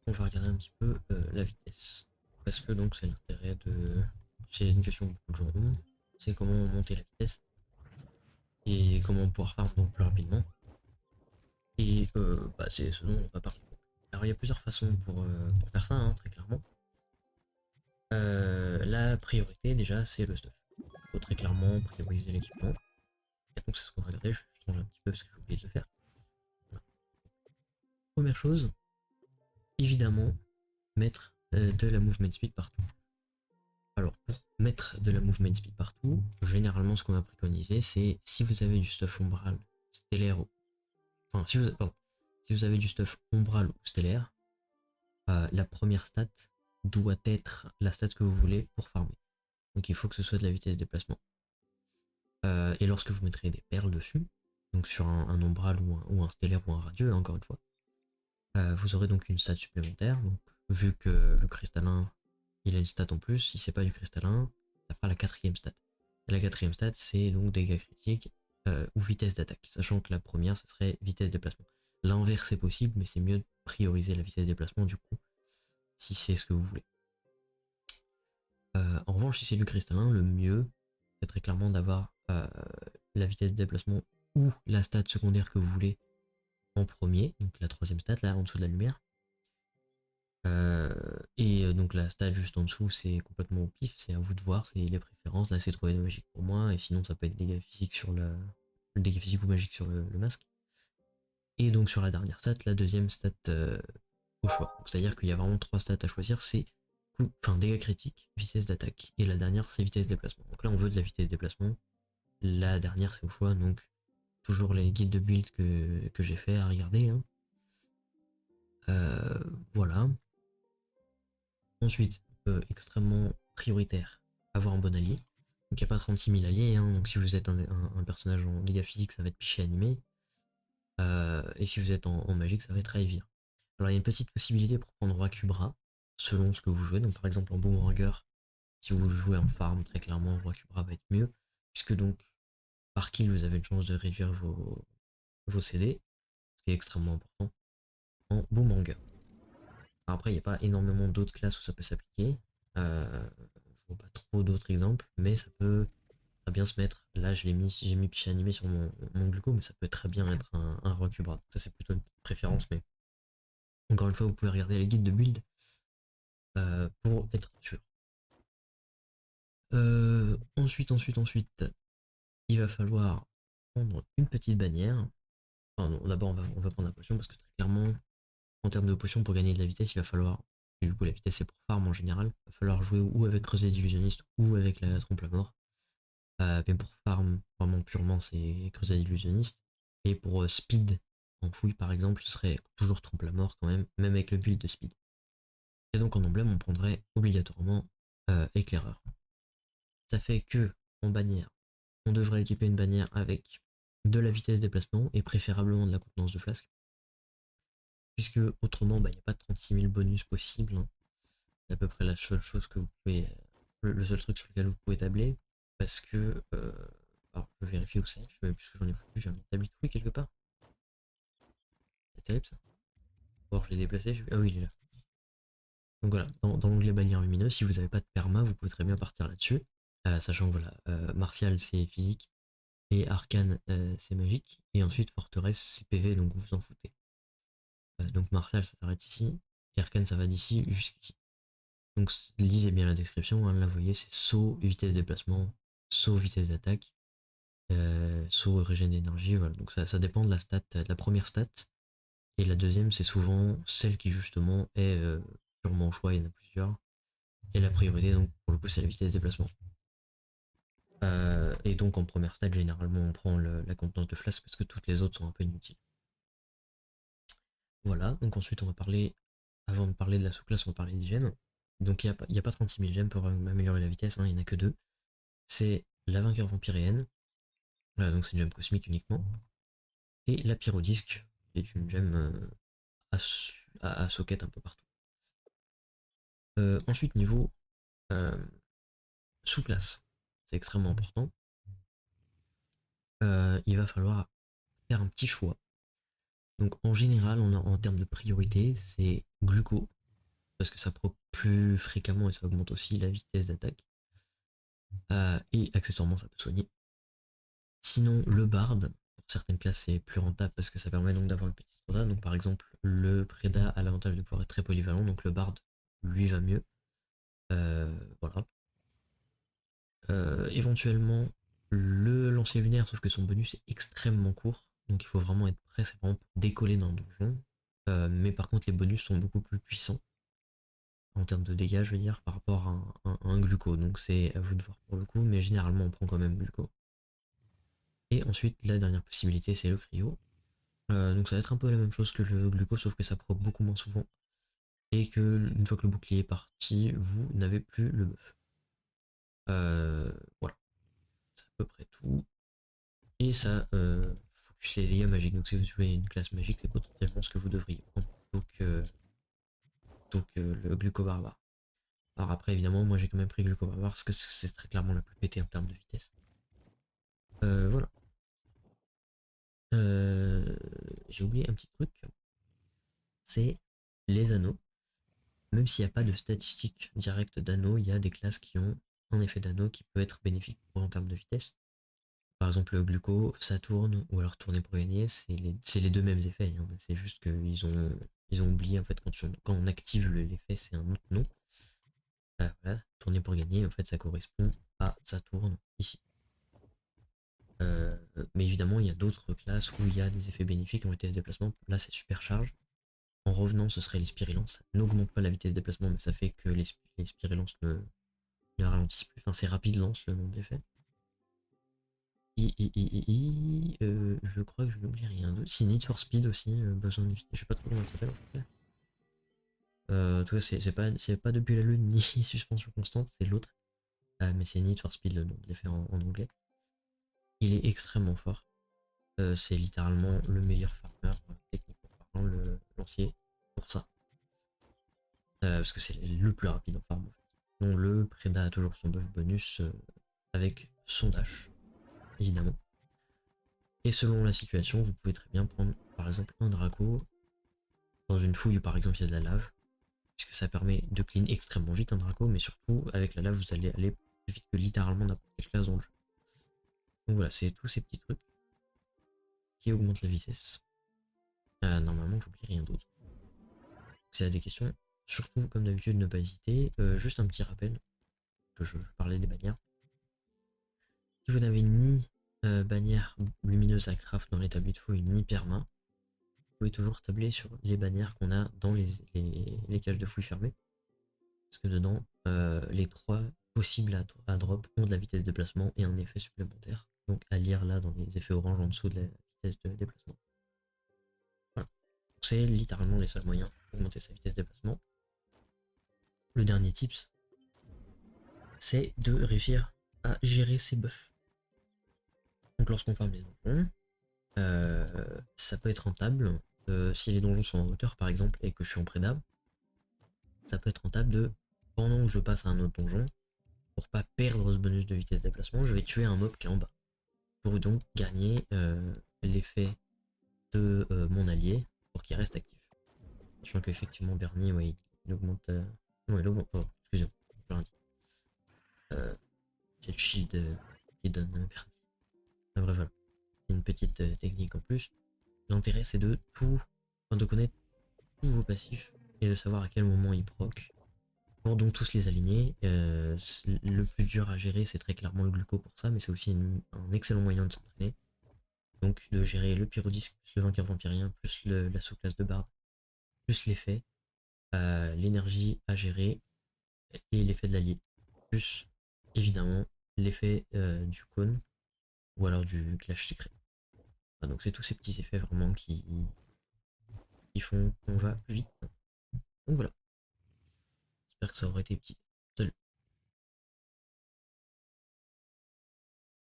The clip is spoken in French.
on va regarder un petit peu la vitesse. Parce que donc c'est l'intérêt de. C'est une question que beaucoup de gens ont. C'est comment monter la vitesse et comment pouvoir farm donc plus rapidement. Et c'est ce dont on va parler. Alors il y a plusieurs façons pour faire ça, hein, très clairement. La priorité déjà c'est le stuff. Il faut très clairement prioriser l'équipement. Et donc c'est ce qu'on va regarder, je change un petit peu parce que j'ai oublié de le faire. Voilà. Première chose, évidemment, mettre de la movement speed partout. Alors, pour mettre de la movement speed partout, généralement, ce qu'on va préconiser, c'est si vous avez du stuff umbral, stellaire, enfin, si vous avez du stuff umbral ou stellaire, la première stat doit être la stat que vous voulez pour farmer. Donc, il faut que ce soit de la vitesse de déplacement. Et lorsque vous mettrez des perles dessus, donc sur un umbral ou un stellaire ou un radieux, encore une fois, vous aurez donc une stat supplémentaire. Donc, vu que le cristallin il a une stat en plus, si c'est pas du cristallin, ça fera la quatrième stat. Et la quatrième stat, c'est donc dégâts critiques ou vitesse d'attaque, sachant que la première, ce serait vitesse de déplacement. L'inverse est possible, mais c'est mieux de prioriser la vitesse de déplacement du coup, si c'est ce que vous voulez. En revanche, si c'est du cristallin, le mieux, c'est très clairement d'avoir la vitesse de déplacement ou la stat secondaire que vous voulez en premier, donc la troisième stat là en dessous de la lumière. Donc la stat juste en dessous, c'est complètement au pif, c'est à vous de voir, c'est les préférences. Là, c'est trouvé de magique pour moi, et sinon, ça peut être dégâts physiques sur le dégâts physique ou magique sur le masque. Et donc, sur la dernière stat, la deuxième stat au choix. C'est-à-dire qu'il y a vraiment trois stats à choisir, c'est dégâts critiques, vitesse d'attaque, et la dernière, c'est vitesse de déplacement. Donc là, on veut de la vitesse de déplacement. La dernière, c'est au choix, donc toujours les guides de build que j'ai fait à regarder, hein. Voilà. Ensuite, extrêmement prioritaire, avoir un bon allié. Donc il n'y a pas 36 000 alliés, hein, donc si vous êtes un personnage en dégâts physiques, ça va être piché animé. Et si vous êtes en magique, ça va être Aevir. Alors il y a une petite possibilité pour prendre Roi Cubra, selon ce que vous jouez. Donc par exemple en Boomerang, si vous jouez en farm, très clairement, Roi Cubra va être mieux. Puisque donc, par kill, vous avez une chance de réduire vos CD, ce qui est extrêmement important, en Boomerang. Après, il n'y a pas énormément d'autres classes où ça peut s'appliquer. Je vois pas trop d'autres exemples, mais ça peut très bien se mettre. Là, j'ai mis Piché animé sur mon gluco, mais ça peut très bien être un Roi Cubra. Ça, c'est plutôt une préférence, mais encore une fois, vous pouvez regarder les guides de build pour être sûr. Ensuite, il va falloir prendre une petite bannière. Enfin, non, d'abord, on va prendre la potion parce que très clairement, en termes de potion, pour gagner de la vitesse, il va falloir. Du coup, la vitesse, c'est pour farm en général. Il va falloir jouer ou avec Creuset d'illusionniste ou avec la trompe la mort. Mais pour farm, vraiment purement, c'est Creuset d'illusionniste. Et pour speed, en fouille par exemple, ce serait toujours trompe la mort quand même avec le build de speed. Et donc en emblème, on prendrait obligatoirement éclaireur. Ça fait que en bannière, on devrait équiper une bannière avec de la vitesse de déplacement et préférablement de la contenance de flasque. Puisque autrement, il n'y a pas 36 000 bonus possibles, hein. C'est à peu près la seule chose que vous pouvez. Le seul truc sur lequel vous pouvez tabler. Parce que. Alors, je vérifie où c'est. Je sais même plus ce que j'en ai foutu. J'ai un tablier de fouille quelque part. C'est terrible ça. Bon, je l'ai déplacé. Ah oui, il est là. Donc voilà, dans l'onglet bannière lumineuse, si vous n'avez pas de perma, vous pouvez très bien partir là-dessus. Sachant que voilà, martial c'est physique et arcane c'est magique. Et ensuite, forteresse c'est PV, donc vous vous en foutez. Donc martial ça s'arrête ici. Et arcane ça va d'ici jusqu'ici. Donc lisez bien la description, hein, là vous voyez c'est saut, vitesse de déplacement, saut, vitesse d'attaque, saut, régène d'énergie, voilà. Donc ça dépend de la stat, de la première stat. Et la deuxième c'est souvent celle qui justement est purement au choix, il y en a plusieurs. Et la priorité donc pour le coup c'est la vitesse de déplacement. Et donc en première stat généralement on prend la contenance de flasque parce que toutes les autres sont un peu inutiles. Voilà, donc ensuite on va parler, avant de parler de la sous-classe, on va parler des gemmes. Donc il n'y a pas 36 000 gemmes pour améliorer la vitesse, hein, il n'y en a que deux. C'est la vainqueur vampyréenne, donc c'est une gemme cosmique uniquement, et la pyrodisque, qui est une gemme à socket un peu partout. Ensuite, niveau euh, sous-classe, c'est extrêmement important. Il va falloir faire un petit choix. Donc en général, en termes de priorité, c'est gluco, parce que ça proc plus fréquemment et ça augmente aussi la vitesse d'attaque. Et accessoirement ça peut soigner. Sinon le bard, pour certaines classes c'est plus rentable parce que ça permet donc d'avoir une petite rota. Donc par exemple le prédat a l'avantage de pouvoir être très polyvalent, donc le bard lui va mieux. Voilà. Éventuellement le lancier lunaire, sauf que son bonus est extrêmement court, donc il faut vraiment être prêt, c'est vraiment pour décoller d'un donjon. Mais par contre les bonus sont beaucoup plus puissants en termes de dégâts, je veux dire, par rapport à un gluco. Donc c'est à vous de voir pour le coup, mais généralement on prend quand même gluco. Et ensuite la dernière possibilité c'est le cryo. Donc ça va être un peu la même chose que le gluco, sauf que ça proc beaucoup moins souvent. Et que une fois que le bouclier est parti, vous n'avez plus le buff. Voilà, c'est à peu près tout. Et ça focus les dégâts magiques. Donc si vous jouez une classe magique, c'est potentiellement ce que vous devriez prendre plutôt que le gluco barbare. Alors après évidemment moi j'ai quand même pris gluco barbare parce que c'est très clairement la plus pétée en termes de vitesse. Voilà. J'ai oublié un petit truc, c'est les anneaux. Même s'il n'y a pas de statistiques directes d'anneaux, il y a des classes qui ont un effet d'anneau qui peut être bénéfique pour en termes de vitesse. Par exemple, le gluco, ça tourne, ou alors tourner pour gagner, c'est les deux mêmes effets. Hein. C'est juste ils ont oublié, en fait, quand on active l'effet, c'est un autre nom. Voilà, tourner pour gagner, en fait, ça correspond à ça tourne ici. Mais évidemment, il y a d'autres classes où il y a des effets bénéfiques en vitesse de déplacement. Là, c'est super charge. En revenant, ce serait les spirilances. Ça n'augmente pas la vitesse de déplacement, mais ça fait que les spirilances ne ralentissent plus. Enfin, c'est rapide lance le nom de l'effet. Je crois que je n'oublie rien d'autre. Si Need for Speed aussi, besoin de vitesse. Je sais pas trop comment ça s'appelle en français. En tout cas, c'est pas depuis la lune ni suspension constante, c'est l'autre. Mais c'est Need for Speed le nom de l'effet en anglais. Il est extrêmement fort. C'est littéralement le meilleur farmer, techniquement parlant, le lancier pour ça. Parce que c'est le plus rapide en farm en fait. Donc le Preda a toujours son buff bonus avec son dash, évidemment. Et selon la situation, vous pouvez très bien prendre par exemple un Draco dans une fouille où par exemple il y a de la lave, puisque ça permet de clean extrêmement vite un Draco, mais surtout avec la lave vous allez aller plus vite que littéralement n'importe quelle classe dans le jeu. Donc voilà, c'est tous ces petits trucs qui augmentent la vitesse. Normalement j'oublie rien d'autre. Si y a des questions, surtout comme d'habitude ne pas hésiter. Juste un petit rappel, que je parlais des bannières. Si vous n'avez ni bannière lumineuse à craft dans l'établi de fouille ni perma, vous pouvez toujours tabler sur les bannières qu'on a dans les cages de fouille fermées. Parce que dedans, les trois possibles à drop ont de la vitesse de déplacement et un effet supplémentaire. Donc à lire là dans les effets orange en dessous de la vitesse de déplacement. Voilà. C'est littéralement les seuls moyens d'augmenter sa vitesse de déplacement. Le dernier tips, c'est de réussir à gérer ses buffs. Donc lorsqu'on farme les donjons, ça peut être rentable. Si les donjons sont en hauteur par exemple et que je suis en prédab, ça peut être rentable de, pendant que je passe à un autre donjon, pour pas perdre ce bonus de vitesse de déplacement, je vais tuer un mob qui est en bas. Pour donc gagner l'effet de mon allié pour qu'il reste actif. Sachant qu'effectivement Bernie, ouais, il augmente... non, il augmente... Oh, excusez-moi, j'ai rien dit. C'est le shield qui donne Bernie. Enfin, bref, voilà. C'est une petite technique en plus. L'intérêt c'est de connaître tous vos passifs et de savoir à quel moment ils proc. Pour donc tous les aligner. Le plus dur à gérer c'est très clairement le gluco pour ça, mais c'est aussi un excellent moyen de s'entraîner. Donc de gérer le pyrodisque plus le vainqueur vampirien, plus la sous-classe de barde, plus l'effet, l'énergie à gérer et l'effet de l'allié. Plus évidemment l'effet du cône ou alors du clash secret. Enfin, donc c'est tous ces petits effets vraiment qui font qu'on va plus vite. Donc voilà. J'espère que ça aurait été petit.